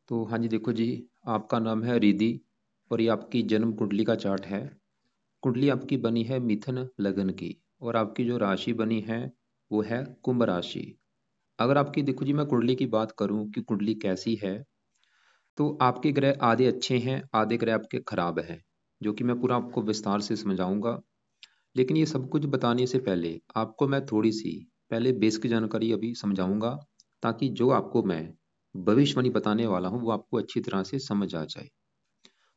तो हाँ जी, देखो जी, आपका नाम है रिधि और ये आपकी जन्म कुंडली का चार्ट है। कुंडली आपकी बनी है मिथुन लगन की और आपकी जो राशि बनी है वो है कुंभ राशि। अगर आपकी देखो जी, मैं कुंडली की बात करूं कि कुंडली कैसी है, तो आपके ग्रह आधे अच्छे हैं, आधे ग्रह आपके खराब हैं, जो कि मैं पूरा आपको विस्तार से समझाऊंगा। लेकिन ये सब कुछ बताने से पहले आपको मैं थोड़ी सी पहले बेसिक जानकारी अभी समझाऊंगा, ताकि जो आपको मैं भविष्यवाणी बताने वाला हूँ वो आपको अच्छी तरह से समझ आ जाए।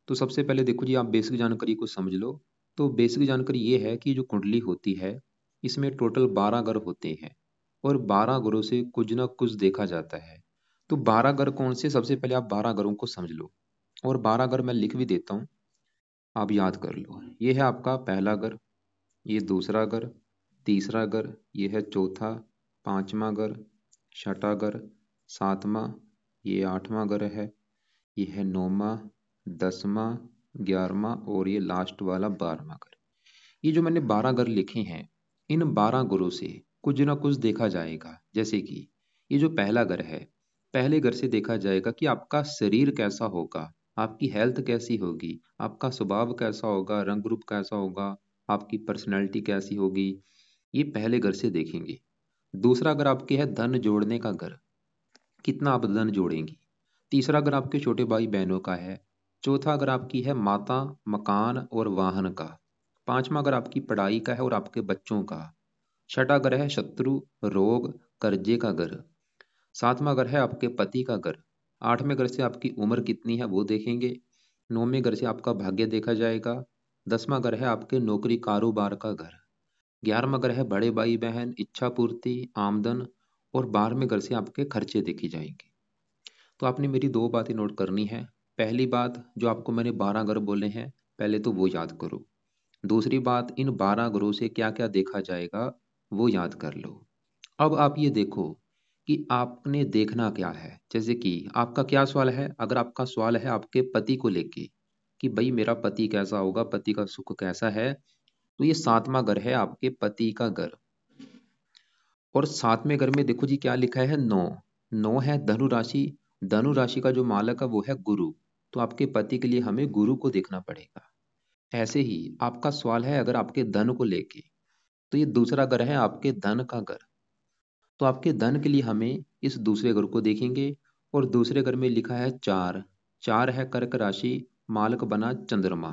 तो सबसे पहले देखो जी, आप बेसिक जानकारी को समझ लो। तो बेसिक जानकारी ये है कि जो कुंडली होती है, इसमें टोटल 12 ग्रह होते हैं और 12 ग्रहों से कुछ ना कुछ देखा जाता है। तो 12 ग्रह कौन से, सबसे पहले आप 12 ग्रहों को समझ लो। और 12 ग्रह मैं लिख भी देता हूँ, आप याद कर लो। ये है आपका पहला ग्रह, ये दूसरा ग्रह, तीसरा ग्रह, ये है चौथा, पांचवा ग्रह, छठा ग्रह, सातवां, ये आठवां ग्रह है, ये है नौवां, दसवां, 11वां और ये लास्ट वाला 12वां घर। ये जो मैंने 12 घर लिखे हैं, इन 12 घरों से कुछ ना कुछ देखा जाएगा। जैसे कि ये जो पहला घर है, पहले घर से देखा जाएगा कि आपका शरीर कैसा होगा, आपकी हेल्थ कैसी होगी, आपका स्वभाव कैसा होगा, रंग रूप कैसा होगा, आपकी पर्सनैलिटी कैसी होगी, ये पहले घर से देखेंगे। दूसरा घर आपके है धन जोड़ने का घर, कितना आप धन जोड़ेंगी। तीसरा अगर आपके छोटे भाई बहनों का है। चौथा अगर आपकी है माता, मकान और वाहन का। पांचवा अगर आपकी पढ़ाई का है और आपके बच्चों का। छठा घर है शत्रु, रोग, कर्जे का घर। सातवां घर है आपके पति का घर। आठवें घर से आपकी उम्र कितनी है वो देखेंगे। नौवें घर से आपका भाग्य देखा जाएगा। 10वां घर है आपके नौकरी कारोबार का घर। 11वां घर है बड़े भाई बहन, इच्छा पूर्ति, आमदन। और 12वें घर से आपके खर्चे देखे जाएंगे। तो आपने मेरी दो बातें नोट करनी है। पहली बात, जो आपको मैंने 12 ग्रह बोले हैं, पहले तो वो याद करो। दूसरी बात, इन 12 ग्रहों से क्या क्या देखा जाएगा वो याद कर लो। अब आप ये देखो कि आपने देखना क्या है। जैसे कि आपका क्या सवाल है, अगर आपका सवाल है आपके पति को लेके कि भाई मेरा पति कैसा होगा, पति का सुख कैसा है, तो ये सातवां घर है आपके पति का घर। और सातवें घर में देखो जी क्या लिखा है, नौ। नौ है धनु राशि। धनु राशि का जो मालक है वो है गुरु। तो आपके पति के लिए हमें गुरु को देखना पड़ेगा। ऐसे ही आपका सवाल है अगर आपके धन को लेके, तो ये दूसरा घर है आपके धन का घर। तो आपके धन के लिए हमें इस दूसरे घर को देखेंगे। और दूसरे घर में लिखा है चार। चार है कर्क राशि, मालक बना चंद्रमा।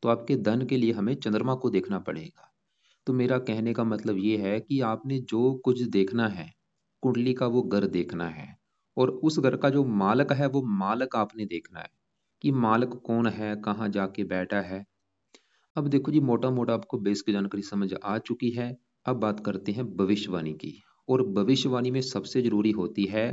तो आपके धन के लिए हमें चंद्रमा को देखना पड़ेगा। तो मेरा कहने का मतलब ये है कि आपने जो कुछ देखना है, कुंडली का वो घर देखना है। और उस घर का जो मालक है वो मालक आपने देखना है कि मालक कौन है, कहाँ जाके बैठा है। अब देखो जी, मोटा मोटा आपको बेसिक जानकारी समझ आ चुकी है। अब बात करते हैं भविष्यवाणी की। और भविष्यवाणी में सबसे जरूरी होती है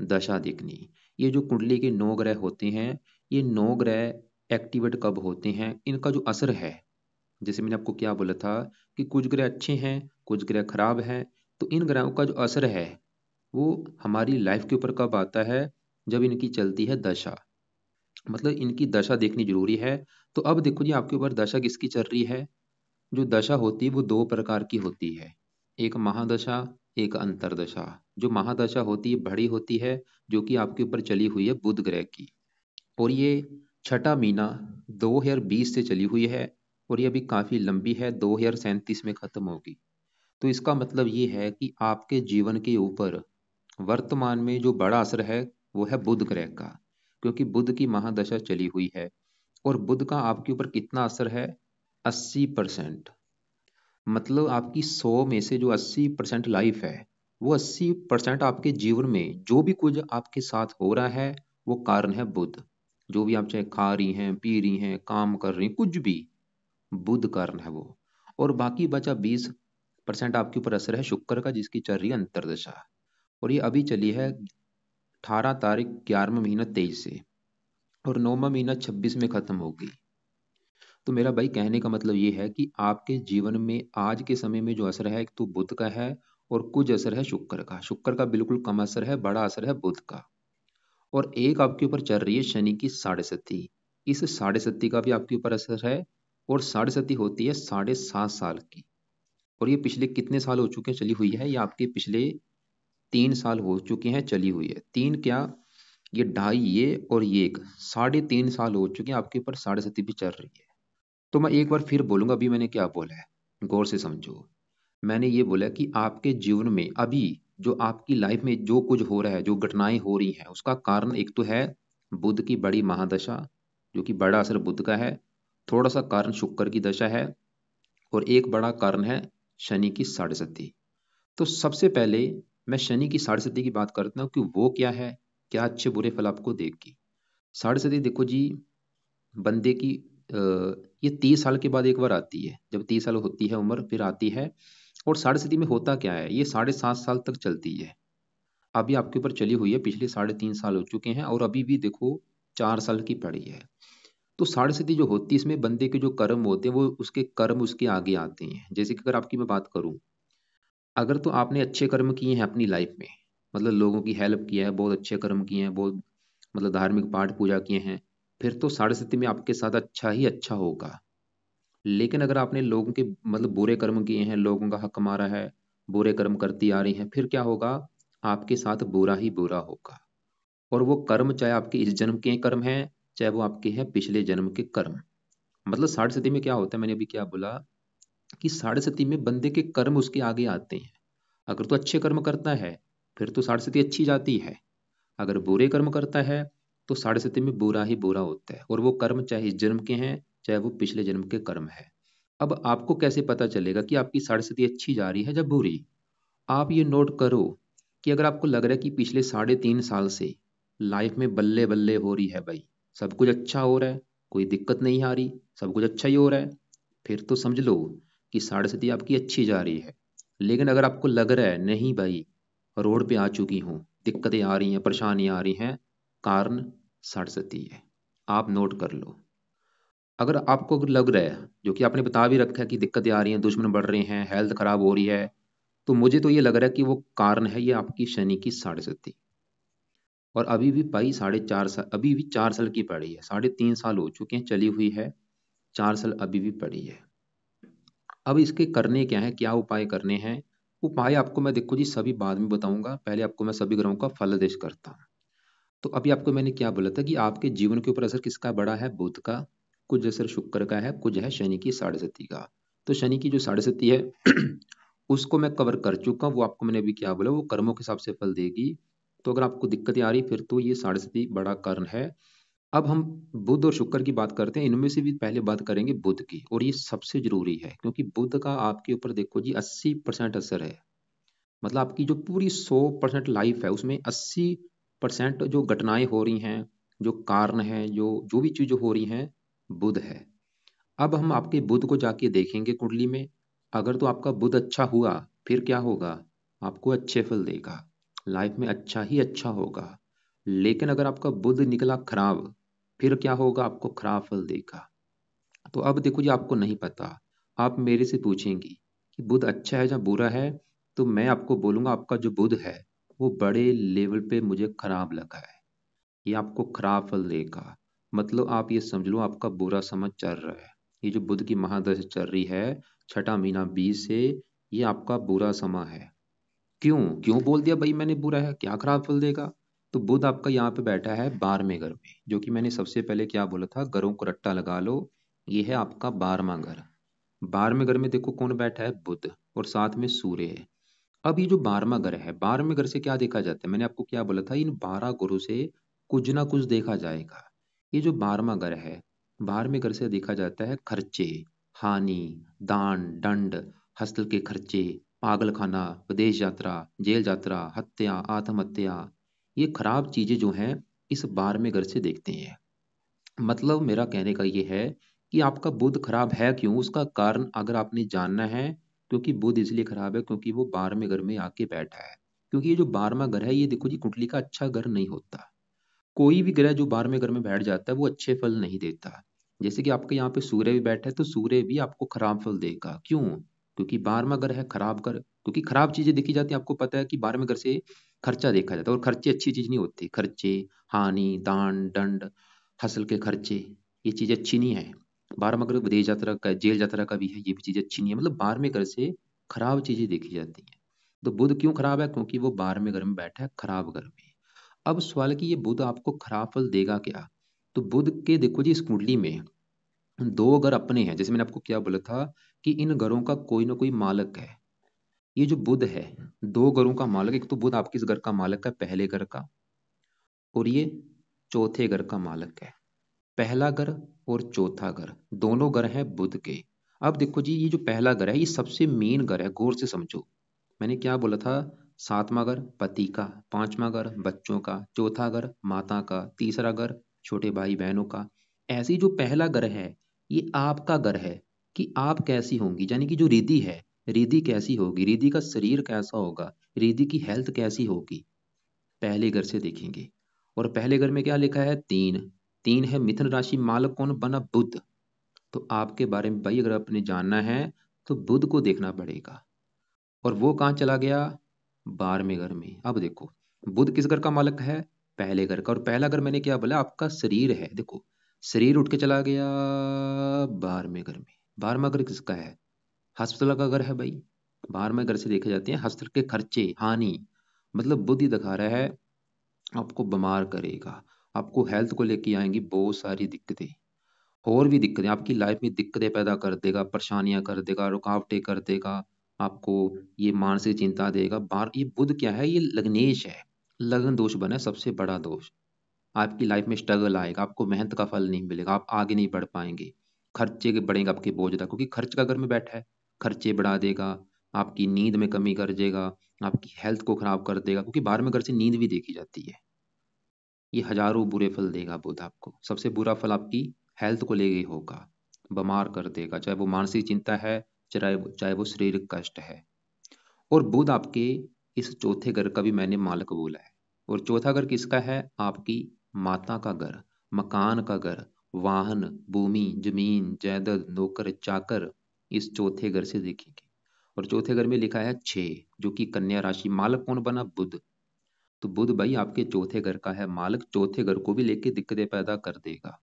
दशा देखनी। ये जो कुंडली के 9 ग्रह होते हैं, ये 9 ग्रह एक्टिवेट कब होते हैं, इनका जो असर है, जैसे मैंने आपको क्या बोला था कि कुछ ग्रह अच्छे हैं, कुछ ग्रह खराब हैं। तो इन ग्रहों का जो असर है वो हमारी लाइफ के ऊपर कब आता है, जब इनकी चलती है दशा। मतलब इनकी दशा देखनी जरूरी है। तो अब देखो जी, आपके ऊपर दशा किसकी चल रही है। जो दशा होती है वो दो प्रकार की होती है, एक महादशा, एक अंतरदशा। जो महादशा होती है बड़ी होती है, जो कि आपके ऊपर चली हुई है बुध ग्रह की। और ये छठा महीना 2020 से चली हुई है। और ये अभी काफी लंबी है, 2037 में खत्म होगी। तो इसका मतलब ये है कि आपके जीवन के ऊपर वर्तमान में जो बड़ा असर है वो है बुध ग्रह का, क्योंकि बुध की महादशा चली हुई है। और बुध का आपके ऊपर कितना असर है, 80%। मतलब आपकी 100 में से जो 80% लाइफ है, वो 80% आपके जीवन में जो भी कुछ आपके साथ हो रहा है वो कारण है बुध। जो भी आप चाहे खा रही हैं, पी रही हैं, काम कर रही हैं, कुछ भी, बुध कारण है वो। और बाकी बचा 20% आपके ऊपर असर है शुक्र का, जिसकी चल रही है अंतरदशा। और ये अभी चली है 18 तारीख, 11वां महीना 23 से। और 9वां महीना 26 में खत्म होगी। तो मेरा भाई कहने का मतलब ये है कि आपके जीवन में आज के समय में जो असर है, एक तो बुध का है और कुछ असर है शुक्र का। शुक्र का बिल्कुल कम असर है, बड़ा असर है बुध का। और एक आपके ऊपर चल रही है शनि की 7.5। इस 7.5 का भी आपके ऊपर असर है। और 7.5 होती है 7.5 साल की। और ये पिछले कितने साल हो चुके हैं चली हुई है, ये आपके पिछले 3 साल हो चुके हैं चली हुई है। तीन क्या, ये ढाई ये और ये एक 3.5 साल हो चुके हैं आपके ऊपर साढ़े सती भी चल रही है। तो मैं एक बार फिर बोलूंगा, अभी मैंने क्या बोला है, गौर से समझो। मैंने ये बोला कि आपके जीवन में अभी जो आपकी लाइफ में जो कुछ हो रहा है, जो घटनाएं हो रही हैं, उसका कारण एक तो है बुध की बड़ी महादशा, जो कि बड़ा असर बुध का है। थोड़ा सा कारण शुक्र की दशा है, और एक बड़ा कारण है शनि की साढ़े सती। तो सबसे पहले मैं शनि की साढ़े सती की बात करता हूँ कि वो क्या है, क्या अच्छे बुरे फल आपको देगी। साढ़े सती देखो जी, बंदे की अ, ये 30 साल के बाद एक बार आती है, जब 30 साल होती है उम्र फिर आती है। और साढ़े सती में होता क्या है, ये 7.5 साल तक चलती है। अभी आपके ऊपर चली हुई है, पिछले 3.5 साल हो चुके हैं, और अभी भी देखो 4 साल की पड़ी है। तो साढ़े सती जो होती है, इसमें बंदे के जो कर्म होते हैं वो उसके कर्म उसके आगे आते हैं। जैसे कि अगर आपकी मैं बात करूं, अगर तो आपने अच्छे कर्म किए हैं अपनी लाइफ में, मतलब लोगों की हेल्प किया है, बहुत अच्छे कर्म किए हैं, बहुत मतलब धार्मिक पाठ पूजा किए हैं, फिर तो साढ़े सती में आपके साथ अच्छा ही अच्छा होगा। लेकिन अगर आपने लोगों के मतलब बुरे कर्म किए हैं, लोगों का हक मारा है, बुरे कर्म करती आ रही हैं, फिर क्या होगा, आपके साथ बुरा ही बुरा होगा। और वो कर्म चाहे आपके इस जन्म के कर्म हैं, चाहे वो आपके हैं पिछले जन्म के कर्म। मतलब साढ़े सती में क्या होता है, मैंने अभी क्या बोला, कि साढ़े सती में बंदे के कर्म उसके आगे आते हैं। अगर तो अच्छे कर्म करता है फिर तो साढ़े सती अच्छी जाती है। अगर बुरे कर्म करता है तो साढ़े सती में बुरा ही बुरा होता है, और वो कर्म चाहे इस जन्म के हैं चाहे वो पिछले जन्म के कर्म है। अब आपको कैसे पता चलेगा कि आपकी साढ़े सती अच्छी जा रही है या बुरी? आप ये नोट करो कि अगर आपको लग रहा है कि पिछले 3.5 साल से लाइफ में बल्ले बल्ले हो रही है भाई, सब कुछ अच्छा हो रहा है, कोई दिक्कत नहीं आ रही, सब कुछ अच्छा ही हो रहा है, फिर तो समझ लो कि साढ़े सती आपकी अच्छी जा रही है। लेकिन अगर आपको लग रहा है नहीं भाई, रोड पे आ चुकी हूँ, दिक्कतें आ रही हैं, परेशानियां आ रही हैं, कारण साढ़े सती है, आप नोट कर लो। अगर आपको अगर लग रहा है, जो कि आपने बता भी रखा है कि दिक्कतें आ रही हैं, दुश्मन बढ़ रहे हैं, हेल्थ खराब हो रही है, तो मुझे तो ये लग रहा है कि वो कारण है ये आपकी शनि की साढ़े सती। और अभी भी भाई 4.5 साल, अभी भी 4 साल की पड़ी है, 3.5 साल हो चुके हैं चली हुई है, 4 साल अभी भी पड़ी है। अब इसके करने क्या है, क्या उपाय करने हैं? उपाय आपको मैं देखो जी सभी बाद में बताऊंगा, पहले आपको मैं सभी ग्रहों का फल आदेश करता हूँ। तो अभी आपको मैंने क्या बोला था कि आपके जीवन के ऊपर असर किसका बड़ा है, बुध का, कुछ असर शुक्र का है, कुछ है शनि की साढ़े सती का। तो शनि की जो साढ़े सती है उसको मैं कवर कर चुका हूँ, वो आपको मैंने अभी क्या बोला, वो कर्मों के हिसाब से फल देगी। तो अगर आपको दिक्कतें आ रही फिर तो ये साढ़े सती बड़ा कारण है। अब हम बुध और शुक्र की बात करते हैं, इनमें से भी पहले बात करेंगे बुध की, और ये सबसे जरूरी है क्योंकि बुध का आपके ऊपर देखो जी 80% असर है। मतलब आपकी जो पूरी 100% लाइफ है उसमें 80% जो घटनाएं हो रही हैं, जो कारण हैं, जो जो भी चीजें हो रही हैं, बुध है। अब हम आपके बुध को जाके देखेंगे कुंडली में। अगर तो आपका बुध अच्छा हुआ फिर क्या होगा, आपको अच्छे फल देगा, लाइफ में अच्छा ही अच्छा होगा। लेकिन अगर आपका बुध निकला खराब, फिर क्या होगा, आपको खराब फल देगा। तो अब देखो जी आपको नहीं पता, आप मेरे से पूछेंगी कि बुध अच्छा है या बुरा है, तो मैं आपको बोलूंगा आपका जो बुध है वो बड़े लेवल पे मुझे खराब लगा है, ये आपको खराब फल देगा। मतलब आप ये समझ लो आपका बुरा समय चल रहा है, ये जो बुध की महादशा चल रही है, छठा महीना 20 से, ये आपका बुरा समय है। क्यों क्यों बोल दिया भाई मैंने बुरा है, क्या खराब फल देगा? तो बुध आपका यहाँ पे बैठा है 12वें घर में, जो कि मैंने सबसे पहले क्या बोला था, घरों को रट्टा लगा लो, ये है आपका 12वां घर। 12वें घर में देखो कौन बैठा है, बुध, और साथ में सूर्य है। अब ये जो 12वां घर है, 12वें घर से क्या देखा जाता है, मैंने आपको क्या बोला था, इन 12 घरों से कुछ ना कुछ देखा जाएगा। ये जो 12वां घर है, 12वें घर से देखा जाता है खर्चे, हानि, दान दंड, हॉस्टल के खर्चे, पागल खाना, विदेश यात्रा, जेल यात्रा, हत्या, आत्महत्या, ये खराब चीजें जो हैं इस 12वें घर से देखते हैं। मतलब मेरा कहने का ये है कि आपका बुध खराब है क्यों, उसका कारण अगर आपने जानना है, क्योंकि बुध इसलिए खराब है क्योंकि वो 12वें घर में आके बैठा है। क्योंकि ये जो 12वां घर है ये देखो जी कुंडली का अच्छा घर नहीं होता। कोई भी ग्रह जो 12वें घर में बैठ जाता है वो अच्छे फल नहीं देता। जैसे कि आपके यहाँ पे सूर्य भी बैठा है तो सूर्य भी आपको खराब फल देगा। क्यों? क्योंकि 12वां घर है खराब घर, क्योंकि खराब चीजें देखी जाती है। आपको पता है कि 12वें घर से खर्चा देखा जाता है, और खर्चे अच्छी चीज नहीं होती। खर्चे, हानि, दान दंड, हसल के खर्चे, ये चीज अच्छी नहीं है। 12वां घर विदेश यात्रा का, जेल यात्रा का भी है, ये भी चीज अच्छी नहीं है। मतलब 12वें घर से खराब चीजें देखी जाती हैं। तो बुध क्यों खराब है, क्योंकि वो 12वें घर में बैठा है खराब घर में। अब सवाल है कि ये बुध आपको खराब फल देगा क्या? तो बुध के देखो जी, इस कुंडली में दो घर अपने हैं। जैसे मैंने आपको क्या बोला था कि इन घरों का कोई ना कोई मालक है। ये जो बुध है, दो घरों का मालक, एक तो बुध आपके इस घर का मालक है, पहले घर का, और ये चौथे घर का मालक है। पहला घर और चौथा घर दोनों घर हैं बुध के। अब देखो जी, ये जो पहला घर है ये सबसे मेन घर है, गौर से समझो। मैंने क्या बोला था? सातवां घर पति का, पांचवां घर बच्चों का, चौथा घर माता का, तीसरा घर छोटे भाई बहनों का। ऐसे ही जो पहला घर है ये आपका घर है कि आप कैसी होंगी, यानी कि जो रिधि है, रिधि कैसी होगी, रिधि का शरीर कैसा होगा, रिधि की हेल्थ कैसी होगी, पहले घर से देखेंगे। और पहले घर में क्या लिखा है? तीन। तीन है मिथुन राशि, मालक कौन बना? बुध। तो आपके बारे में भाई अगर आपने जानना है तो बुध को देखना पड़ेगा। और वो कहाँ चला गया? 12वें घर में। अब देखो, बुध किस घर का मालक है? पहले घर का। और पहला घर मैंने क्या बोला? आपका शरीर है। देखो, शरीर उठ के चला गया 12वें घर में। 12वां घर किसका है? हॉस्पिटल का घर है भाई। 12वें घर से देखे जाते हैं हॉस्पिटल के खर्चे, हानि। मतलब बुध ही दिखा रहा है आपको बीमार करेगा, आपको हेल्थ को लेके आएंगी बहुत सारी दिक्कतें। और भी दिक्कतें आपकी लाइफ में दिक्कतें पैदा कर देगा, परेशानियां कर देगा, रुकावटें कर देगा आपको। ये मानसिक चिंता देगा। बार ये बुध क्या है? ये लग्नेश है, लगन दोष बना है, सबसे बड़ा दोष। आपकी लाइफ में स्ट्रगल आएगा, आपको मेहनत का फल नहीं मिलेगा, आप आगे नहीं बढ़ पाएंगे। खर्चे के बढ़ेंगे आपके बोझ तक, क्योंकि खर्च का घर में बैठा है, खर्चे बढ़ा देगा, आपकी नींद में कमी कर देगा, आपकी हेल्थ को खराब कर देगा, क्योंकि 12वें घर से नींद भी देखी जाती है। ये हजारों बुरे फल देगा बुध आपको। सबसे बुरा फल आपकी हेल्थ को लेके होगा, बीमार कर देगा, चाहे वो मानसिक चिंता है, चाहे वो शारीरिक कष्ट है। और बुध आपके इस चौथे घर का भी मैंने मालक बोला है। और चौथा घर किसका है? आपकी माता का घर, मकान का घर, वाहन, भूमि, जमीन, जायदाद, नौकर चाकर, इस चौथे घर से देखेंगे। और चौथे घर में लिखा है 6, जो कि कन्या राशि। मालक कौन बना? बुध। तो बुध भाई आपके चौथे घर का है मालक, चौथे घर को भी लेके दिक्कतें पैदा कर देगा।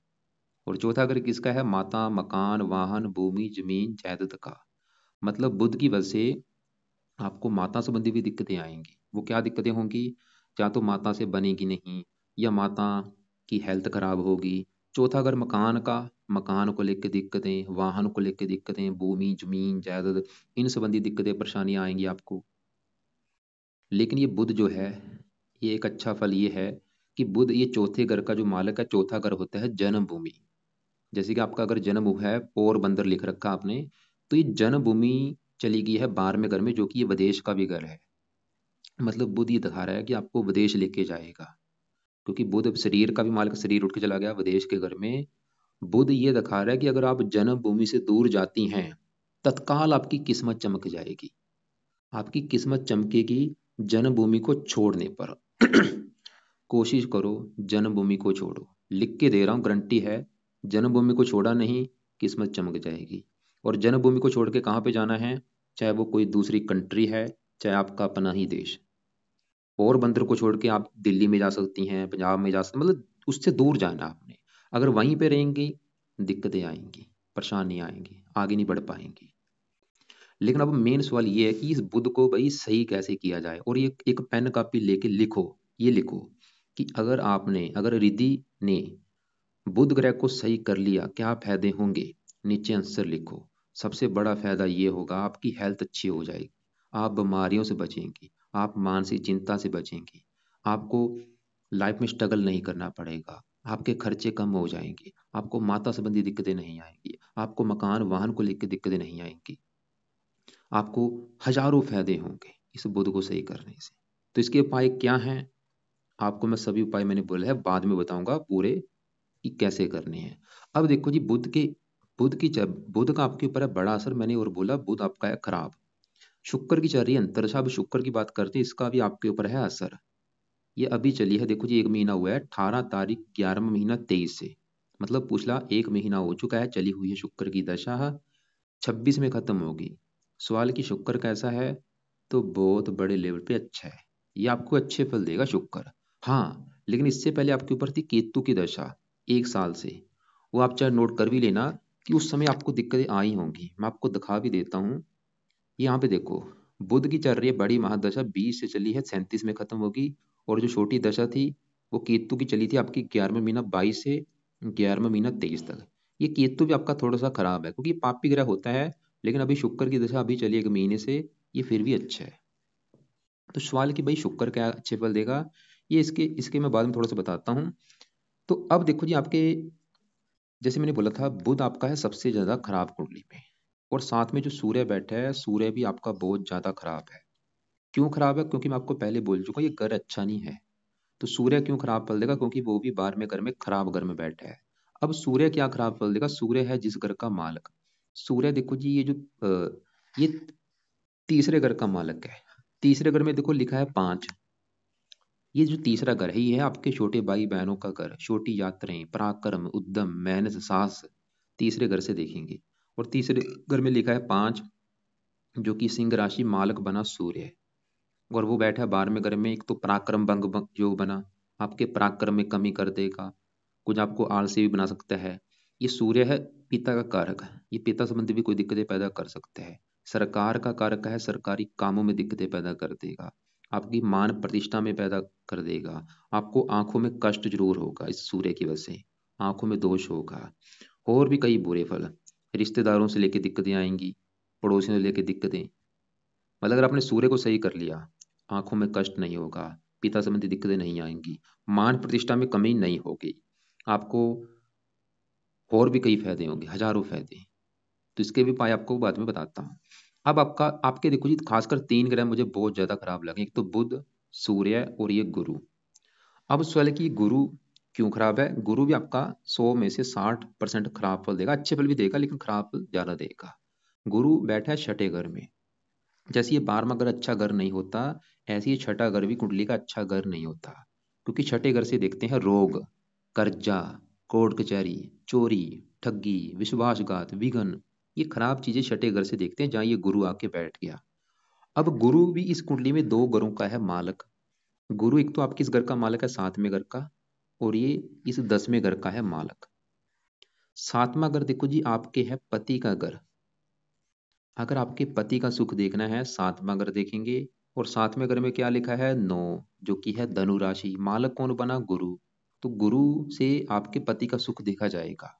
और चौथा घर किसका है? माता, मकान, वाहन, भूमि, जमीन, जायदाद का। मतलब बुध की वजह से आपको माता संबंधी भी दिक्कतें आएंगी। वो क्या दिक्कतें होंगी? या तो माता से बनेगी नहीं, या माता की हेल्थ खराब होगी। चौथा घर मकान का, मकान को लेकर दिक्कतें, वाहन को लेकर दिक्कतें, भूमि, जमीन, जायदाद, इन संबंधी दिक्कतें, परेशानियां आएंगी आपको। लेकिन ये बुध जो है, ये एक अच्छा फल ये है कि बुध ये चौथे घर का जो मालक है, चौथा घर होता है जन्मभूमि। जैसे कि आपका अगर जन्म हुआ है पोरबंदर लिख रखा आपने, तो ये जन्मभूमि चली गई है 12वें घर में, जो कि ये विदेश का भी घर है। मतलब बुध ये दिखा रहा है कि आपको विदेश लेके जाएगा, क्योंकि बुध शरीर का भी मालिक, शरीर उठ के चला गया विदेश के घर में। बुध ये दिखा रहा है कि अगर आप जन्मभूमि से दूर जाती हैं, तत्काल आपकी किस्मत चमक जाएगी। आपकी किस्मत चमकेगी जन्मभूमि को छोड़ने पर। कोशिश करो जन्मभूमि को छोड़ो, लिख के दे रहा हूँ, गारंटी है। जन्मभूमि को छोड़ा नहीं, किस्मत चमक जाएगी। और जन्मभूमि को छोड़ के कहाँ पे जाना है? चाहे वो कोई दूसरी कंट्री है, चाहे आपका अपना ही देश। पोरबंदर को छोड़ के आप दिल्ली में जा सकती हैं, पंजाब में जा सकती, मतलब उससे दूर जाना आपने। अगर वहीं पे रहेंगी, दिक्कतें आएंगी, परेशानियां आएंगी, आगे नहीं बढ़ पाएंगी। लेकिन अब मेन सवाल ये है कि इस बुध को भाई सही कैसे किया जाए। और ये एक पेन कॉपी लेके लिखो, ये लिखो कि अगर रिधि ने बुध ग्रह को सही कर लिया, क्या फायदे होंगे? नीचे आंसर लिखो। सबसे बड़ा फायदा ये होगा, आपकी हेल्थ अच्छी हो जाएगी, आप बीमारियों से बचेंगी, आप मानसिक चिंता से बचेंगी, आपको लाइफ में स्ट्रगल नहीं करना पड़ेगा, आपके खर्चे कम हो जाएंगे, आपको माता संबंधी दिक्कतें नहीं आएंगी, आपको मकान वाहन को लेकर दिक्कतें नहीं आएंगी, आपको हजारों फायदे होंगे इस बुध को सही करने से। तो इसके उपाय क्या हैं? आपको मैं सभी उपाय मैंने बोले हैं, बाद में बताऊंगा पूरे कि कैसे करने हैं। अब देखो जी, बुध का आपके ऊपर है बड़ा असर। मैंने और बोला बुध आपका है खराब। शुक्र की चल रही है अंतरदशा। अब शुक्र की बात करते हैं, इसका भी आपके ऊपर है असर। ये अभी चली है, देखो जी, 1 महीना हुआ है, 18 तारीख 11वां महीना 23 से। मतलब पिछला 1 महीना हो चुका है, चली हुई है शुक्र की दशा। 26 में खत्म होगी। सवाल की शुक्र कैसा है? तो बहुत बड़े लेवल पे अच्छा है, ये आपको अच्छे फल देगा शुक्र। हाँ, लेकिन इससे पहले आपके ऊपर थी केतु की दशा 1 साल से। वो आप चाहे नोट कर भी लेना कि उस समय आपको दिक्कतें आई होंगी। मैं आपको दिखा भी देता हूँ। यहाँ पे देखो, बुध की चल रही है बड़ी महादशा, 20 से चली है, 37 में खत्म होगी। और जो छोटी दशा थी वो केतु की चली थी आपकी 11वें महीना 22 से 11वें महीना 23 तक। ये केतु भी आपका थोड़ा सा खराब है क्योंकि पापी ग्रह होता है, लेकिन अभी शुक्र की दशा अभी चली 1 महीने से, ये फिर भी अच्छा है। तो सवाल कि भाई शुक्र क्या अच्छे फल देगा, ये इसके इसके मैं बाद में थोड़ा सा बताता हूँ। तो अब देखो जी, आपके जैसे मैंने बोला था बुध आपका है सबसे ज्यादा खराब कुंडली में, और साथ में जो सूर्य बैठा है, सूर्य भी आपका बहुत ज्यादा खराब है। क्यों खराब है? क्योंकि मैं आपको पहले बोल चुका हूँ ये घर अच्छा नहीं है। तो सूर्य क्यों खराब फल देगा? क्योंकि वो भी 12वें घर में खराब घर में बैठा है। अब सूर्य क्या खराब फल देगा? सूर्य है जिस घर का मालक। सूर्य देखो जी, ये जो ये तीसरे घर का मालक है। तीसरे घर में देखो लिखा है 5। ये जो तीसरा घर है, ये है आपके छोटे भाई बहनों का घर, छोटी यात्राएं, पराक्रम, उद्यम, मेहनत, साहस, तीसरे घर से देखेंगे। और तीसरे घर में लिखा है 5, जो कि सिंह राशि, मालक बना सूर्य, और वो बैठा है 12वें घर में। एक तो पराक्रम योग बना, आपके पराक्रम में कमी कर देगा, कुछ आपको आलसी भी बना सकता है। ये सूर्य है पिता का कारक है, ये पिता संबंधी भी कोई दिक्कतें पैदा कर सकते हैं। सरकार का कारक है, सरकारी कामों में दिक्कतें पैदा कर देगा, आपकी मान प्रतिष्ठा में पैदा कर देगा। आपको आंखों में कष्ट जरूर होगा इस सूर्य की वजह से, आंखों में दोष होगा। और भी कई बुरे फल, रिश्तेदारों से लेके दिक्कतें आएंगी, पड़ोसियों से लेके दिक्कतें। मतलब अगर आपने सूर्य को सही कर लिया, आंखों में कष्ट नहीं होगा, पिता संबंधी दिक्कतें नहीं आएंगी, मान प्रतिष्ठा में कमी नहीं होगी, आपको और भी कई फायदे होंगे, हजारों फायदे। तो इसके भी उपाय आपको बाद में बताता हूँ। अब आपका आपके देखो जी, खासकर 3 ग्रह मुझे बहुत ज्यादा खराब लगे, एक तो बुध, सूर्य और ये गुरु। अब सवाल है कि गुरु क्यों खराब है? गुरु भी आपका 100 में से 60% खराब फल देगा, अच्छे फल भी देगा लेकिन खराब फल ज्यादा देगा। गुरु बैठा है छठे घर में। जैसे ये 12वां घर अच्छा घर नहीं होता, ऐसे ये छठा घर भी कुंडली का अच्छा घर नहीं होता। क्योंकि छठे घर से देखते हैं रोग, कर्जा, कोर्ट कचहरी, चोरी, ठगी, विश्वासघात, विघन, ये खराब चीजें छठे घर से देखते हैं, जहाँ ये गुरु आके बैठ गया। अब गुरु भी इस कुंडली में 2 घरों का है मालक। गुरु एक तो आपके इस घर का मालक है 7वें घर का, और ये इस 10वें घर का है मालक। 7वां घर देखो जी आपके है पति का घर। अगर आपके पति का सुख देखना है, 7वां घर देखेंगे। और 7वें घर में क्या लिखा है? 9, जो कि है धनु राशि, मालक कौन बना? गुरु। तो गुरु से आपके पति का सुख देखा जाएगा।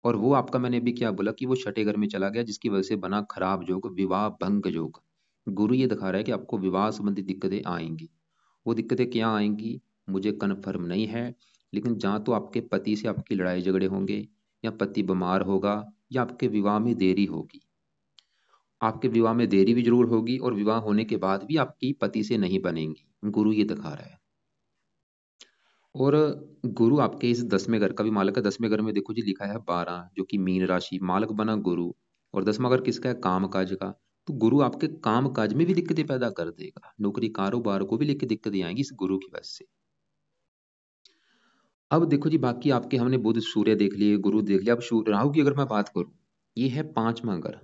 और वो आपका, मैंने अभी क्या बोला कि वो छठे घर में चला गया, जिसकी वजह से बना खराब योग, विवाह भंग योग। गुरु ये दिखा रहा है कि आपको विवाह संबंधी दिक्कतें आएंगी। वो दिक्कतें क्या आएंगी मुझे कन्फर्म नहीं है, लेकिन जहाँ तो आपके पति से आपकी लड़ाई झगड़े होंगे, या पति बीमार होगा, या आपके विवाह में देरी होगी। आपके विवाह में देरी भी जरूर होगी, और विवाह होने के बाद भी आपकी पति से नहीं बनेंगी, गुरु ये दिखा रहा है। और गुरु आपके इस 10वें घर का भी मालक है। 10वें घर में देखो जी लिखा है 12, जो कि मीन राशि, मालक बना गुरु। और 10वां घर किसका है? काम काज का। तो गुरु आपके काम काज में भी दिक्कतें पैदा कर देगा, नौकरी कारोबार को भी लेके दिक्कतें आएंगी इस गुरु की वजह से। अब देखो जी, बाकी आपके हमने बुध सूर्य देख लिए, गुरु देख लिया। अब राहु की अगर मैं बात करूं, ये है 5वां घर।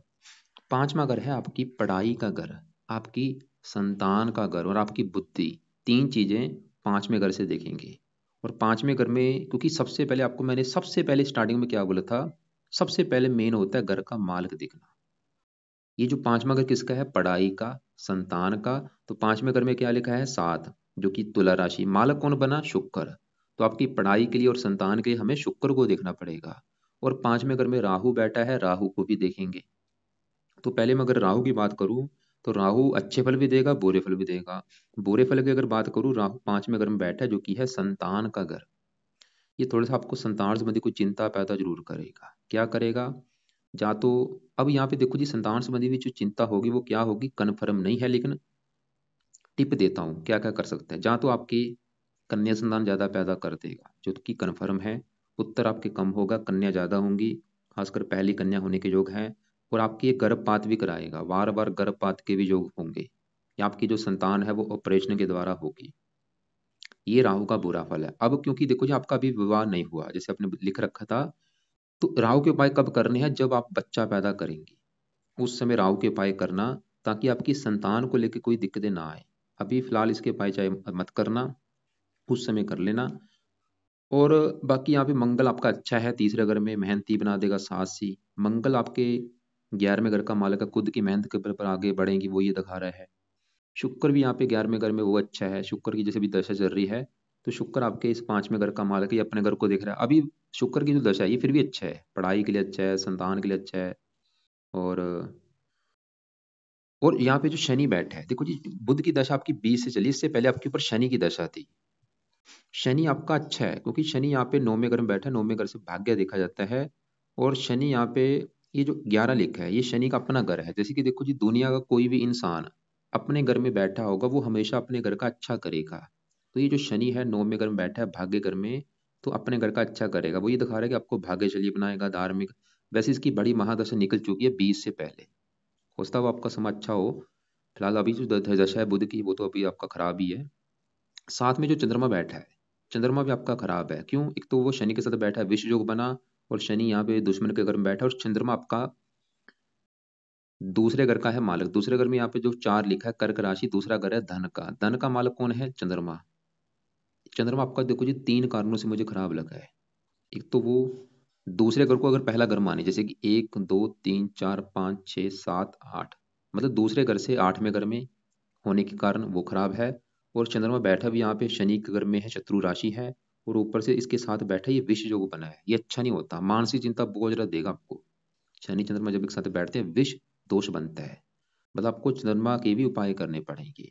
5वां घर है आपकी पढ़ाई का घर, आपकी संतान का घर, और आपकी बुद्धि। 3 चीजें 5वें घर से देखेंगे। और 5वें घर में, क्योंकि सबसे पहले आपको मैंने सबसे पहले स्टार्टिंग में क्या बोला था, सबसे पहले मेन होता है घर का मालक दिखना। ये जो 5वां घर किसका है? पढ़ाई का, संतान का। तो 5वें घर में क्या लिखा है? 7, जो कि तुला राशि, मालक कौन बना? शुक्र। तो आपकी पढ़ाई के लिए और संतान के लिए हमें शुक्र को देखना पड़ेगा। और 5वें घर में राहु बैठा है, राहु को भी देखेंगे। तो पहले मैं अगर राहु की बात करूं, तो राहु अच्छे फल भी देगा, बुरे फल भी देगा। बुरे फल की अगर बात करूं, राहु 5वें घर में बैठा है, जो कि है संतान का घर। ये थोड़ा सा आपको संतान संबंधी कोई चिंता पैदा जरूर करेगा। क्या करेगा? या तो अब यहाँ पे देखो जी, संतान संबंधी भी जो चिंता होगी वो क्या होगी कन्फर्म नहीं है, लेकिन टिप देता हूँ क्या क्या कर सकते हैं। जहाँ तो आपकी कन्या संतान ज्यादा पैदा कर देगा, जो कि कन्फर्म है। पुत्र आपके कम होगा, कन्या ज्यादा होंगी, खासकर पहली कन्या होने के योग हैं। और आपकी ये गर्भपात भी कराएगा, बार बार गर्भपात के भी योग होंगे, या आपकी जो संतान है वो ऑपरेशन के द्वारा होगी। ये राहु का बुरा फल है। अब क्योंकि देखो जी, आपका अभी विवाह नहीं हुआ जैसे आपने लिख रखा था, तो राहु के उपाय कब करने हैं? जब आप बच्चा पैदा करेंगे, उस समय राहु के उपाय करना, ताकि आपकी संतान को लेकर कोई दिक्कतें ना आए। अभी फिलहाल इसके उपाय चाहे मत करना, उस समय कर लेना। और बाकी यहाँ पे मंगल आपका अच्छा है, तीसरे घर में मेहनती बना देगा, साहसी। मंगल आपके 11वें घर का मालक है, खुद की मेहनत के बल पर आगे बढ़ेंगी, वो ये दिखा रहा है। शुक्र भी यहाँ पे 11वें घर में, वो अच्छा है। शुक्र की जैसे भी दशा चल रही है, तो शुक्र आपके इस 5वें घर का मालक है, ये अपने घर को देख रहा है। अभी शुक्र की जो दशा है ये फिर भी अच्छा है, पढ़ाई के लिए अच्छा है, संतान के लिए अच्छा है। और यहाँ पे जो शनि बैठा है, देखो जी, बुध की दशा आपकी 20 से चली, इससे पहले आपके ऊपर शनि की दशा थी। शनि आपका अच्छा है क्योंकि शनि यहाँ पे 9वें घर में बैठा है, 9वें घर से भाग्य देखा जाता है। और शनि यहाँ पे, ये जो 11 लिखा है, ये शनि का अपना घर है। जैसे कि देखो जी, दुनिया का कोई भी इंसान अपने घर में बैठा होगा वो हमेशा अपने घर का अच्छा करेगा। तो ये जो शनि है 9वें घर में बैठा है भाग्य घर में, तो अपने घर का अच्छा करेगा। वो ये दिखा रहा है कि आपको भाग्यशाली बनाएगा, धार्मिक। वैसे इसकी बड़ी महादशा निकल चुकी है 20 से पहले, हो सकता है वो आपका समय अच्छा हो। फिलहाल अभी जो दशा है बुध की, वो तो अभी आपका खराब ही है। साथ में जो चंद्रमा बैठा है, चंद्रमा भी आपका खराब है। क्यों? एक तो वो शनि के साथ बैठा है, विष योग बना, और शनि यहाँ पे दुश्मन के घर में बैठा है, और चंद्रमा आपका दूसरे घर का है मालक। दूसरे घर में यहाँ पे जो 4 लिखा है, कर्क राशि, दूसरा घर है धन का। धन का मालक कौन है? चंद्रमा। चंद्रमा आपका देखो जी 3 कारणों से मुझे खराब लगा है। एक तो वो दूसरे घर को अगर पहला घर माने, जैसे कि 1 2 3 4 5 6 7 8, मतलब दूसरे घर से 8वें घर में होने के कारण वो खराब है। और चंद्रमा बैठा भी यहाँ पे शनि के घर में है, शत्रु राशि है, और ऊपर से इसके साथ बैठा ये विष योग बना है। ये अच्छा नहीं होता, मानसिक चिंता बोझ रहा देगा आपको। शनि चंद्रमा जब एक साथ बैठते हैं विष दोष बनता है, मतलब आपको चंद्रमा के भी उपाय करने पड़ेंगे।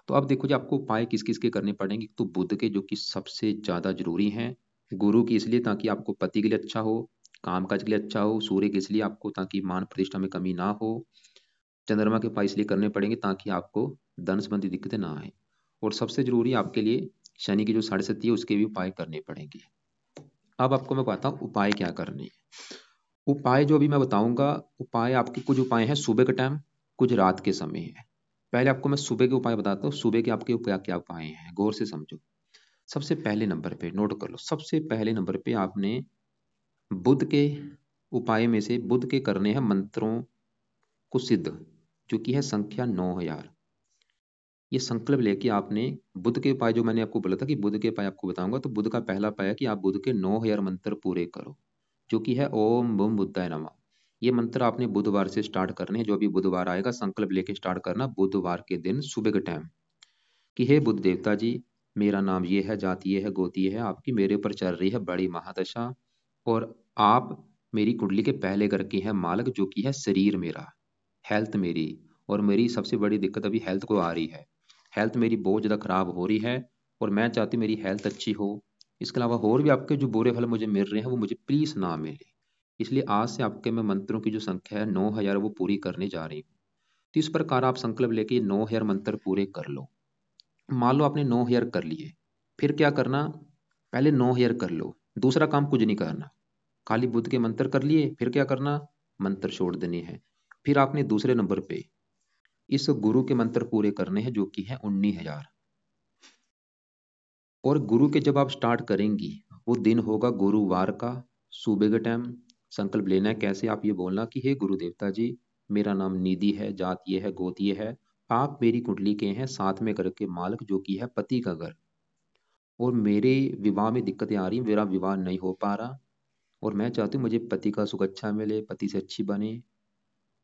तो अब देखो जी, आपको उपाय किस किस के करने पड़ेंगे। तो बुध के, जो कि सबसे ज्यादा जरूरी हैं। गुरु की इसलिए ताकि आपको पति के लिए अच्छा हो, कामकाज के लिए अच्छा हो। सूर्य के इसलिए आपको ताकि मान प्रतिष्ठा में कमी ना हो। चंद्रमा के उपाय इसलिए करने पड़ेंगे ताकि आपको धन संबंधी दिक्कतें ना आए। और सबसे जरूरी आपके लिए शनि की जो 6.5 है उसके भी उपाय करने पड़ेंगे। अब आपको मैं बताता हूँ उपाय क्या करने हैं। उपाय जो अभी मैं बताऊंगा, उपाय आपके कुछ उपाय हैं सुबह के टाइम, कुछ रात के समय है। पहले आपको मैं सुबह के उपाय बताता हूँ। सुबह के आपके क्या क्या उपाय हैं, गौर से समझो। सबसे पहले नंबर पे नोट कर लो, सबसे पहले नंबर पे आपने बुध के उपाय में से बुध के करने हैं मंत्रों को सिद्ध, जो कि है संख्या 9000। ये संकल्प लेके आपने बुध के उपाय, जो मैंने आपको बोला था कि बुध के उपाय आपको बताऊंगा, तो बुध का पहला उपाय है कि आप बुध के 9000 मंत्र पूरे करो, जो कि है ओम बम बुद्धाय नमः। ये मंत्र आपने बुधवार से स्टार्ट करने हैं। जो अभी बुधवार आएगा, संकल्प लेके स्टार्ट करना बुधवार के दिन सुबह के टाइम, कि हे बुद्ध देवता जी, मेरा नाम ये है, जाति ये है, गोती ये है, आपकी मेरे ऊपर चल रही है बड़ी महादशा, और आप मेरी कुंडली के पहले घर की है मालक, जो कि है शरीर मेरा, हेल्थ मेरी। और मेरी सबसे बड़ी दिक्कत अभी हेल्थ को आ रही है। हेल्थ मेरी बहुत ज़्यादा खराब हो रही है, और मैं चाहती हूँ मेरी हेल्थ अच्छी हो। इसके अलावा और भी आपके जो बुरे फल मुझे मिल रहे हैं वो मुझे प्लीज़ ना मिले। इसलिए आज से आपके मैं मंत्रों की जो संख्या है 9000 वो पूरी करने जा रही हूँ। तो इस प्रकार आप संकल्प लेके 9000 मंत्र पूरे कर लो। मान लो आपने 9000 कर लिए, फिर क्या करना? पहले 9000 कर लो, दूसरा काम कुछ नहीं करना। खाली बुद्ध के मंत्र कर लिए, फिर क्या करना? मंत्र छोड़ देने हैं। फिर आपने दूसरे नंबर पे इस गुरु के मंत्र पूरे करने हैं, जो कि है 19000। और गुरु के जब आप स्टार्ट करेंगी, वो दिन होगा गुरुवार का, सुबह के टाइम। संकल्प लेना है कैसे? आप ये बोलना कि हे गुरु देवता जी, मेरा नाम निधि है, जात ये है, गोत ये है, आप मेरी कुंडली के हैं 7वें घर के मालक, जो कि है पति का घर। और मेरे विवाह में दिक्कतें आ रही, मेरा विवाह नहीं हो पा रहा, और मैं चाहती हूँ मुझे पति का सुख अच्छा मिले, पति से अच्छी बने।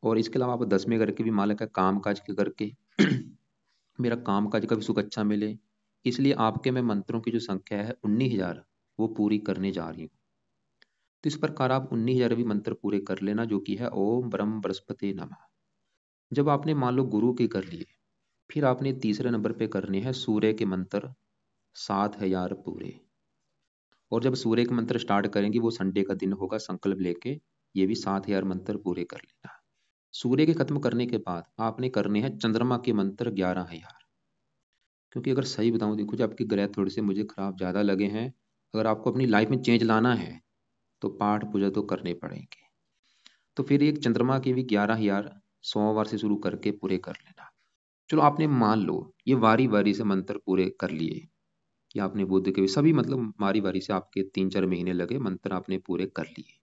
और इसके अलावा आप 10वें घर के भी मालक है, काम काज के करके मेरा काम काज का भी सुख अच्छा मिले। इसलिए आपके मैं मंत्रों की जो संख्या है 19000 वो पूरी करने जा रही हूँ। तो इस प्रकार आप 19000 भी मंत्र पूरे कर लेना, जो कि है ओम ब्रह्म बृहस्पति नमः। जब आपने मान लो गुरु के कर लिए, फिर आपने तीसरे नंबर पे करने हैं सूर्य के मंत्र 7000 पूरे। और जब सूर्य के मंत्र स्टार्ट करेंगे, वो संडे का दिन होगा, संकल्प लेके ये भी 7000 मंत्र पूरे कर लेना। सूर्य के खत्म करने के बाद आपने करने हैं चंद्रमा के मंत्र 11000। क्योंकि अगर सही बताऊं, देखो जो आपके ग्रह थोड़े से मुझे खराब ज़्यादा लगे हैं। अगर आपको अपनी लाइफ में चेंज लाना है तो पाठ पूजा तो करने पड़ेंगे। तो फिर एक चंद्रमा के भी 11000 सोमवार से शुरू करके पूरे कर लेना। चलो आपने मान लो ये वारी वारी से मंत्र पूरे कर लिए, या आपने बुद्ध के भी सभी, मतलब वारी वारी से आपके 3-4 महीने लगे, मंत्र आपने पूरे कर लिए।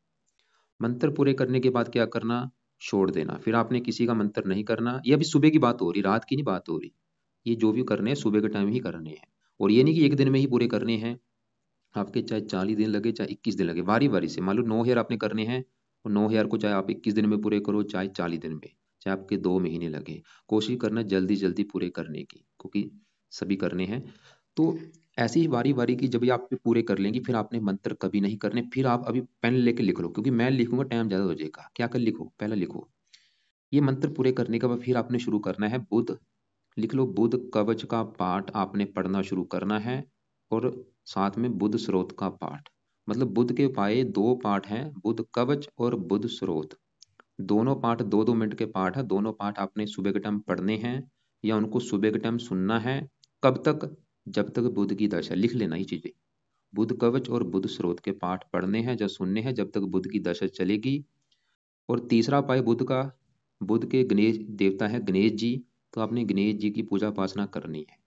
मंत्र पूरे करने के बाद क्या करना? छोड़ देना। फिर आपने किसी का मंत्र नहीं करना। ये अभी सुबह की बात हो रही, रात की नहीं बात हो रही। ये जो भी करने हैं सुबह के टाइम ही करने हैं। और ये नहीं कि एक दिन में ही पूरे करने हैं, आपके चाहे 40 दिन लगे चाहे 21 दिन लगे, बारी बारी से। मान लो 9000 आपने करने हैं, और 9000 को चाहे आप 21 दिन में पूरे करो, चाहे 40 दिन में, चाहे आपके 2 महीने लगे। कोशिश करना जल्दी जल्दी पूरे करने की, क्योंकि सभी करने हैं। तो ऐसे ही बारी बारी की जब ये आप पूरे कर लेंगी, फिर आपने मंत्र कभी नहीं करने। फिर आप अभी पेन लेके लिख लो, क्योंकि मैं लिखूंगा टाइम ज़्यादा हो जाएगा। क्या कर लिखो, पहले लिखो ये मंत्र पूरे करने के बाद फिर आपने शुरू करना है बुध। लिख लो, बुध कवच का पाठ आपने पढ़ना शुरू करना है, और साथ में बुध स्रोत का पाठ। मतलब बुध के पाए दो पाठ हैं, बुध कवच और बुध स्रोत। दोनों पाठ 2-2 मिनट के पाठ है। दोनों पाठ आपने सुबह के टाइम पढ़ने हैं, या उनको सुबह के टाइम सुनना है। कब तक? जब तक बुध की दशा, लिख लेना ये चीजें। बुध कवच और बुध स्रोत के पाठ पढ़ने हैं, जब सुनने हैं, जब तक बुध की दशा चलेगी। और तीसरा उपाय बुध का, बुध के गणेश देवता है गणेश जी, तो आपने गणेश जी की पूजा उपासना करनी है।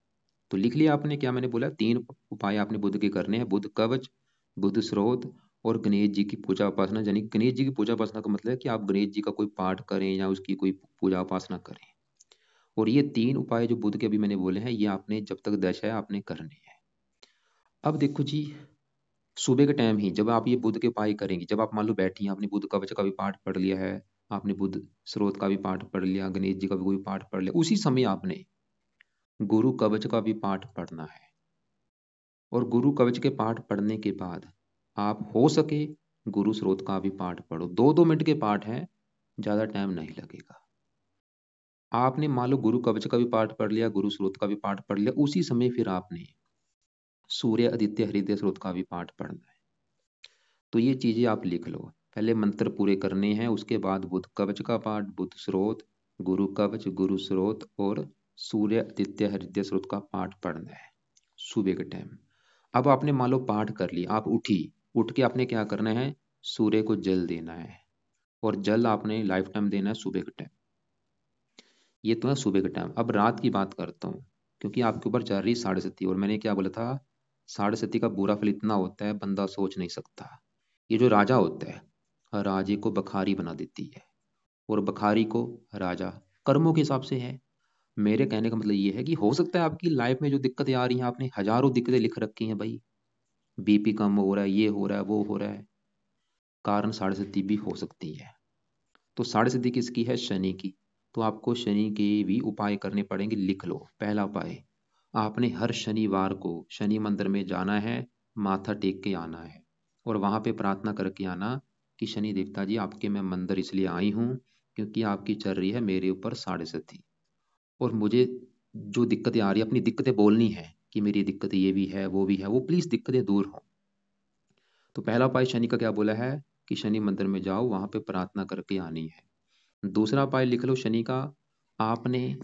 तो लिख लिया आपने, क्या मैंने बोला, 3 उपाय आपने बुध के करने हैं, बुध कवच, बुध स्रोत और गणेश जी की पूजा उपासना। यानी गणेश जी की पूजा उपासना का मतलब है कि आप गणेश जी का कोई पाठ करें या उसकी कोई पूजा उपासना करें। और ये 3 उपाय जो बुध के अभी मैंने बोले हैं, ये आपने जब तक दशा है आपने करने हैं। अब देखो जी, सुबह के टाइम ही जब आप ये बुध के उपाय करेंगे, जब आप मान लो बैठी हैं, आपने बुध कवच का भी पाठ पढ़ लिया है, आपने बुध स्रोत का भी पाठ पढ़ लिया, गणेश जी का भी कोई पाठ पढ़ लिया, उसी समय आपने गुरु कवच का भी पाठ पढ़ना है। और गुरु कवच के पाठ पढ़ने के बाद आप हो सके गुरु स्रोत का भी पाठ पढ़ो। 2-2 मिनट के पाठ हैं, ज़्यादा टाइम नहीं लगेगा। आपने मान लो गुरु कवच का भी पाठ पढ़ लिया, गुरु स्रोत का भी पाठ पढ़ लिया, उसी समय फिर आपने सूर्य आदित्य हृदय स्रोत का भी पाठ पढ़ना है। तो ये चीज़ें आप लिख लो, पहले मंत्र पूरे करने हैं, उसके बाद बुध कवच का पाठ, बुध स्रोत, गुरु कवच, गुरु स्रोत और सूर्य आदित्य हृदय स्रोत का पाठ पढ़ना है सुबह के टाइम। अब आपने मान लो पाठ कर लिया, आप उठी, उठ के आपने क्या करना है, सूर्य को जल देना है। और जल आपने लाइफ टाइम देना है सुबह के टाइम। ये तो है सुबह के टाइम। अब रात की बात करता हूँ, क्योंकि आपके ऊपर चल रही साढ़े सती, और मैंने क्या बोला था, साढ़े सती का बुरा फल इतना होता है बंदा सोच नहीं सकता। ये जो राजा होता है, राजे को बखारी बना देती है, और बखारी को राजा, कर्मों के हिसाब से है। मेरे कहने का मतलब ये है कि हो सकता है आपकी लाइफ में जो दिक्कतें आ रही हैं, आपने हजारों दिक्कतें लिख रखी हैं भाई, बीपी कम हो रहा है, ये हो रहा है, वो हो रहा है, कारण साढ़े सती भी हो सकती है। तो साढ़े सती किसकी है, शनि की। तो आपको शनि के भी उपाय करने पड़ेंगे, लिख लो। पहला उपाय, आपने हर शनिवार को शनि मंदिर में जाना है, माथा टेक के आना है, और वहां पे प्रार्थना करके आना कि शनि देवता जी, आपके मैं मंदिर इसलिए आई हूँ क्योंकि आपकी चल रही है मेरे ऊपर साढ़े सती, और मुझे जो दिक्कतें आ रही है, अपनी दिक्कतें बोलनी है कि मेरी दिक्कतें ये भी है, वो भी है, वो प्लीज दिक्कतें दूर हो। तो पहला उपाय शनि का क्या बोला है कि शनि मंदिर में जाओ, वहां पे प्रार्थना करके आनी है। दूसरा उपाय लिख लो शनि का, आपने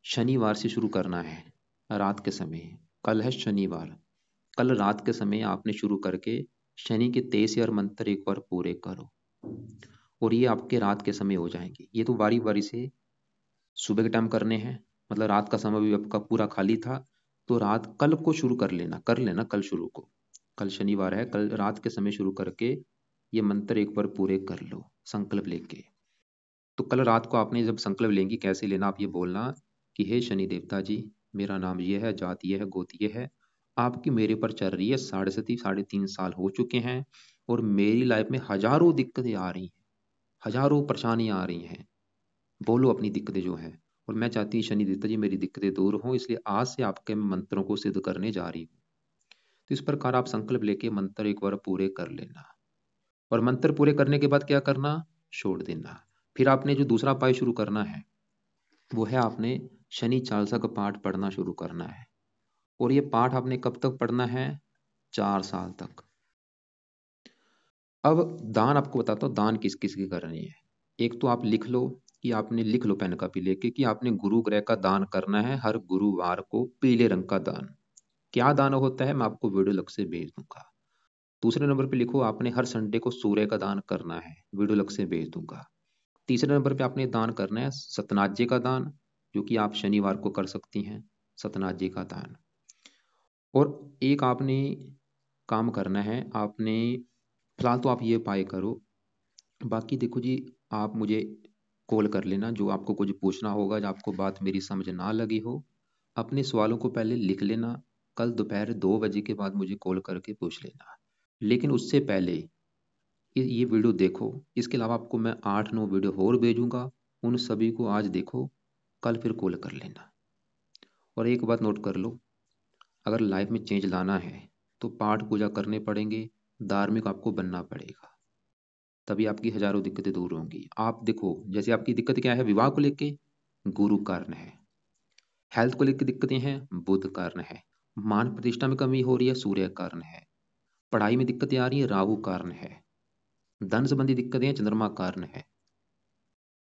शनिवार से शुरू करना है, रात के समय। कल है शनिवार, कल रात के समय आपने शुरू करके शनि के 23 मंत्र एक बार पूरे करो, और ये आपके रात के समय हो जाएंगे। ये तो बारी बारी से सुबह के टाइम करने हैं, मतलब रात का समय भी आपका पूरा खाली था, तो रात कल को शुरू कर लेना कल शुरू को। कल शनिवार है, कल रात के समय शुरू करके ये मंत्र एक बार पूरे कर लो संकल्प लेके। तो कल रात को आपने जब संकल्प लेंगी, कैसे लेना, आप ये बोलना कि हे शनि देवता जी, मेरा नाम ये है, जात ये है, गोत ये है, आपकी मेरे पर चल रही है साढ़े सती, 3.5 साल हो चुके हैं, और मेरी लाइफ में हजारों दिक्कतें आ रही हैं, हजारों परेशानियां आ रही हैं। बोलो अपनी दिक्कतें जो हैं, और मैं चाहती हूँ शनि देवता जी मेरी दिक्कतें दूर हों, इसलिए आज से आपके मंत्रों को सिद्ध करने जा रही हूँ। तो इस प्रकार आप संकल्प लेके मंत्र एक बार पूरे कर लेना, और मंत्र पूरे करने के बाद क्या करना, छोड़ देना। फिर आपने जो दूसरा उपाय शुरू करना है, वो है आपने शनि चालीसा का पाठ पढ़ना शुरू करना है। और ये पाठ आपने कब तक पढ़ना है, 4 साल तक। अब दान आपको बताता हूँ, दान किस किस की करनी है। एक तो आप लिख लो, कि आपने लिख लो पेन कापी लेके कि आपने गुरु ग्रह का दान करना है हर गुरुवार को, पीले रंग का दान। क्या दान होता है मैं आपको वीडियो लग से भेज दूंगा। दूसरे नंबर पे लिखो, आपने हर संडे को सूर्य का दान करना है, वीडियो लग से भेज दूंगा। तीसरे नंबर पे आपने दान करना है सतनाजे का दान, जो कि आप शनिवार को कर सकती हैं, सतनाजे का दान। और एक आपने काम करना है, आपने फिलहाल तो आप ये उपाय करो, बाकी देखो जी, आप मुझे कॉल कर लेना, जो आपको कुछ पूछना होगा, जो आपको बात मेरी समझ ना लगी हो, अपने सवालों को पहले लिख लेना। कल दोपहर 2 बजे के बाद मुझे कॉल करके पूछ लेना। लेकिन उससे पहले ये वीडियो देखो, इसके अलावा आपको मैं 8-9 वीडियो और भेजूंगा, उन सभी को आज देखो, कल फिर कॉल कर लेना। और एक बात नोट कर लो, अगर लाइफ में चेंज लाना है तो पाठ पूजा करने पड़ेंगे, धार्मिक आपको बनना पड़ेगा, तभी आपकी हजारों दिक्कतें दूर होंगी। आप देखो, जैसे आपकी दिक्कत क्या है, विवाह को लेके गुरु कारण है, हेल्थ को लेकर दिक्कतें हैं बुध कारण है, मान प्रतिष्ठा में कमी हो रही है सूर्य कारण है, पढ़ाई में दिक्कतें आ रही है राहु कारण है, धन संबंधी दिक्कतें हैं चंद्रमा कारण है।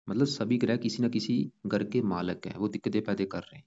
मतलब सभी ग्रह किसी न किसी घर के मालक हैं, वो दिक्कतें पैदा कर रहे हैं।